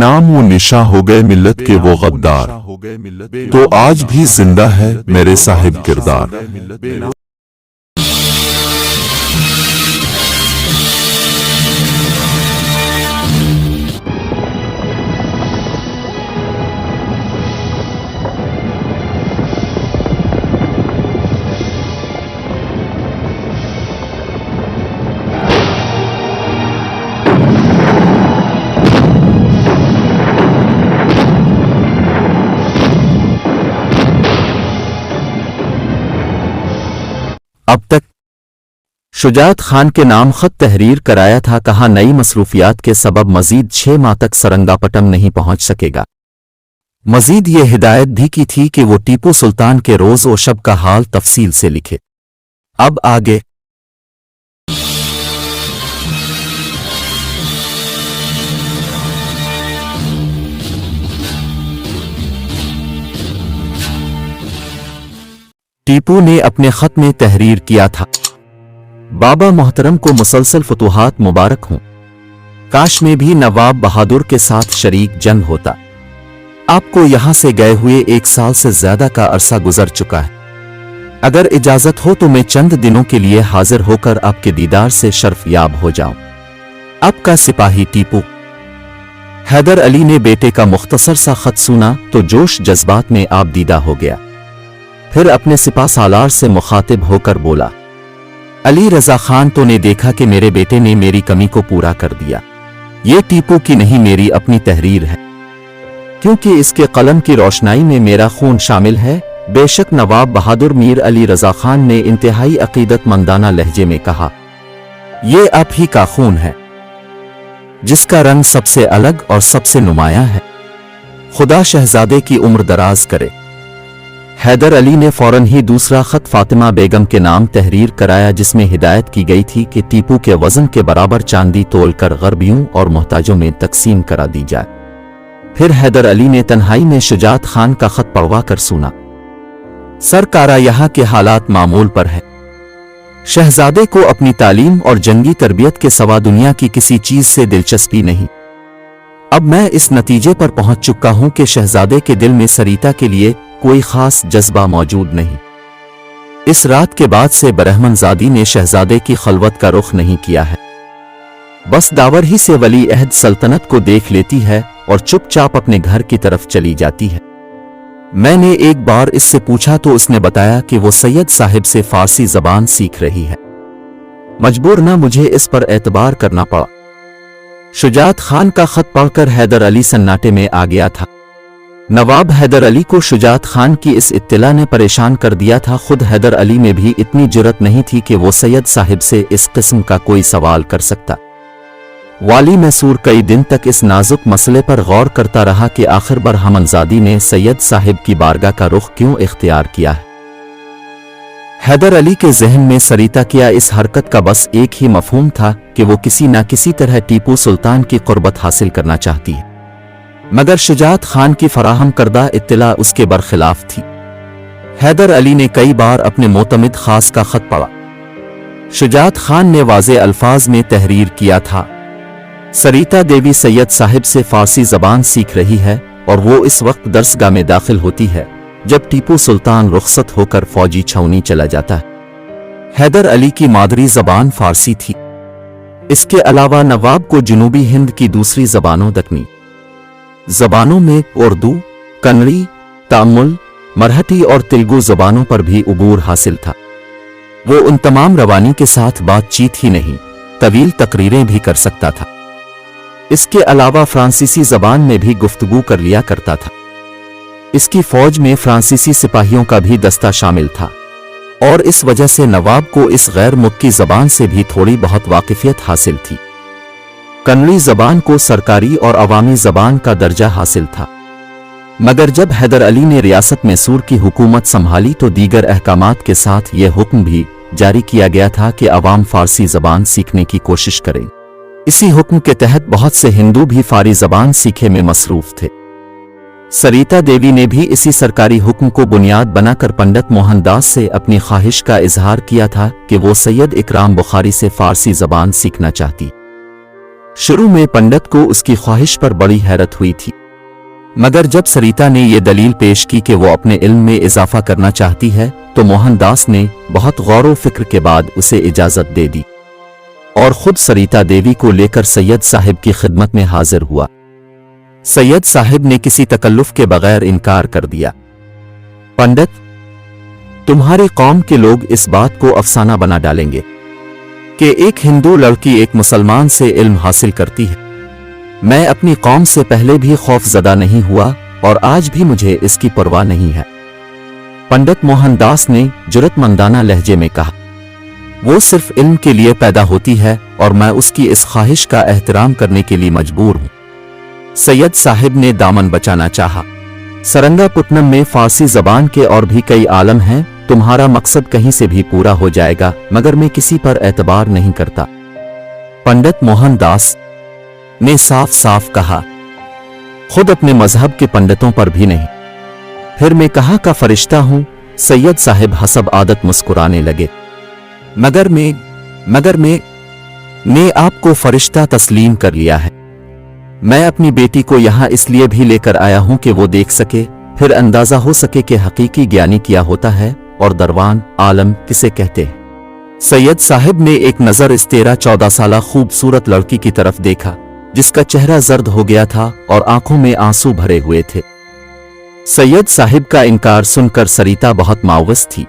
नाम वो निशा हो गए मिल्लत के वो गद्दार, तो आज भी जिंदा है मेरे साहिब किरदार। अब तक शुजात खान के नाम खत तहरीर कराया था, कहा नई मसरूफियात के सबब मजीद 6 माह तक सरंगापटम नहीं पहुंच सकेगा। मजीद ये हिदायत भी की थी कि वो टीपू सुल्तान के रोज और शब का हाल तफसील से लिखे। अब आगे टीपू ने अपने खत में तहरीर किया था, बाबा मोहतरम को मुसलसल फतूहात मुबारक हों। काश में भी नवाब बहादुर के साथ शरीक जंग होता। आपको यहां से गए हुए 1 साल से ज्यादा का अरसा गुजर चुका है। अगर इजाजत हो तो मैं चंद दिनों के लिए हाजिर होकर आपके दीदार से शर्फ याब हो जाऊं। आपका सिपाही टीपू। हैदर अली ने बेटे का मुख्तसर सा खत सुना तो जोश जज्बात में आप दीदा हो गया। फिर अपने सिपा सालार से मुखातिब होकर बोला, अली रजा खान तो ने देखा कि मेरे बेटे ने मेरी कमी को पूरा कर दिया। ये टीपू की नहीं मेरी अपनी तहरीर है, क्योंकि इसके कलम की रोशनाई में मेरा खून शामिल है। बेशक नवाब बहादुर मीर अली रजा खान ने इंतहाई अकीदतमंदाना लहजे में कहा, ये आप ही का खून है, जिसका रंग सबसे अलग और सबसे नुमायां है। खुदा शहजादे की उम्र दराज करे। हैदर अली ने फौरन ही दूसरा खत फातिमा बेगम के नाम तहरीर कराया, जिसमें हिदायत की गई थी कि टीपू के वजन के बराबर चांदी तोलकर गरबियों और मोहताजों में तकसीम करा दी जाए। फिर हैदर अली ने तन्हाई में शुजात खान का खत पढ़वा कर सुना, सरकारा यहाँ के हालात मामूल पर है। शहजादे को अपनी तालीम और जंगी तरबियत के सवा दुनिया की किसी चीज से दिलचस्पी नहीं। अब मैं इस नतीजे पर पहुंच चुका हूं कि शहजादे के दिल में सरीता के लिए कोई खास जज्बा मौजूद नहीं। इस रात के बाद से बरहमनजादी ने शहजादे की खलवत का रुख नहीं किया है। बस दावर ही से वली अहद सल्तनत को देख लेती है और चुपचाप अपने घर की तरफ चली जाती है। मैंने एक बार इससे पूछा तो उसने बताया कि वो सैयद साहिब से फारसी जबान सीख रही है। मजबूर न मुझे इस पर एतबार करना पड़ा। शुजात खान का खत पढ़कर हैदर अली सन्नाटे में आ गया था। नवाब हैदर अली को शुजात खान की इस इत्तला ने परेशान कर दिया था। खुद हैदर अली में भी इतनी जुर्रत नहीं थी कि वो सैयद साहिब से इस किस्म का कोई सवाल कर सकता। वाली मैसूर कई दिन तक इस नाजुक मसले पर गौर करता रहा कि आखिर बरहमनजादी ने सैयद साहिब की बारगाह का रुख क्यों इख्तियार किया है। हैदर अली के जहन में सरीता किया इस हरकत का बस एक ही मफहूम था कि वो किसी न किसी तरह टीपू सुल्तान की कुर्बत हासिल करना चाहती है, मगर शुजात खान की फराहम करदा इत्तला उसके बरखिलाफ थी। हैदर अली ने कई बार अपने मोतमिद खास का खत पढ़ा। शुजात खान ने वाज़े अल्फाज में तहरीर किया था, सरीता देवी सैयद साहिब से फारसी जबान सीख रही है और वो इस वक्त दरसगाह में दाखिल होती है जब टीपू सुल्तान रुखसत होकर फौजी छावनी चला जाता है। हैदर अली की मादरी जबान फारसी थी। इसके अलावा नवाब को जुनूबी हिंद की दूसरी जबानों दक्कनी जबानों में उर्दू, कन्नड़ी, तामिल, मराठी और तेलुगु जबानों पर भी उबूर हासिल था। वो उन तमाम रवानी के साथ बातचीत ही नहीं, तवील तकरीरें भी कर सकता था। इसके अलावा फ्रांसीसी जबान में भी गुफ्तगू कर लिया करता था। इसकी फौज में फ्रांसीसी सिपाहियों का भी दस्ता शामिल था और इस वजह से नवाब को इस गैर मुल्की जबान से भी थोड़ी बहुत वाकिफियत हासिल थी। कन्नड़ी जबान को सरकारी और अवामी जबान का दर्जा हासिल था, मगर जब हैदर अली ने रियासत मैसूर की हुकूमत संभाली तो दीगर अहकामात के साथ यह हुक्म भी जारी किया गया था कि अवाम फारसी जबान सीखने की कोशिश करें। इसी हुक्म के तहत बहुत से हिंदू भी फारसी जबान सीखे में मसरूफ थे। सरीता देवी ने भी इसी सरकारी हुक्म को बुनियाद बनाकर पंडित मोहनदास से अपनी ख्वाहिश का इजहार किया था कि वो सैयद इकराम बुखारी से फारसी जबान सीखना चाहती। शुरू में पंडित को उसकी ख्वाहिश पर बड़ी हैरत हुई थी, मगर जब सरिता ने ये दलील पेश की कि वो अपने इल्म में इजाफा करना चाहती है तो मोहनदास ने बहुत गौर व फिक्र के बाद उसे इजाजत दे दी और खुद सरिता देवी को लेकर सैयद साहिब की खिदमत में हाजिर हुआ। सैयद साहिब ने किसी तकल्लुफ के बगैर इनकार कर दिया। पंडित, तुम्हारी कौम के लोग इस बात को अफसाना बना डालेंगे कि एक हिंदू लड़की एक मुसलमान से इल्म हासिल करती है। मैं अपनी कौम से पहले भी खौफजदा नहीं हुआ और आज भी मुझे इसकी परवाह नहीं है। पंडित मोहनदास ने जुर्रतमंदाना लहजे में कहा, वो सिर्फ इल्म के लिए पैदा होती है और मैं उसकी इस ख्वाहिश का एहतराम करने के लिए मजबूर हूं। सैयद साहिब ने दामन बचाना चाहा। सरंगापुटनम में फारसी जबान के और भी कई आलम हैं, तुम्हारा मकसद कहीं से भी पूरा हो जाएगा, मगर मैं किसी पर एतबार नहीं करता। पंडित मोहनदास ने साफ साफ कहा, खुद अपने मजहब के पंडितों पर भी नहीं। फिर मैं कहाँ का फरिश्ता हूं? सैयद साहिब हसब आदत मुस्कुराने लगे। मगर मैं आपको फरिश्ता तस्लीम कर लिया है। मैं अपनी बेटी को यहां इसलिए भी लेकर आया हूं कि वो देख सके, फिर अंदाजा हो सके कि हकीकी ज्ञानी क्या होता है और दरवान आलम किसे कहते हैं। सैयद साहिब ने एक नजर इस 13-14 साला खूबसूरत लड़की की तरफ देखा जिसका चेहरा जर्द हो गया था और आंखों में आंसू भरे हुए थे। सैयद साहिब का इनकार सुनकर सरिता बहुत मायूस थी।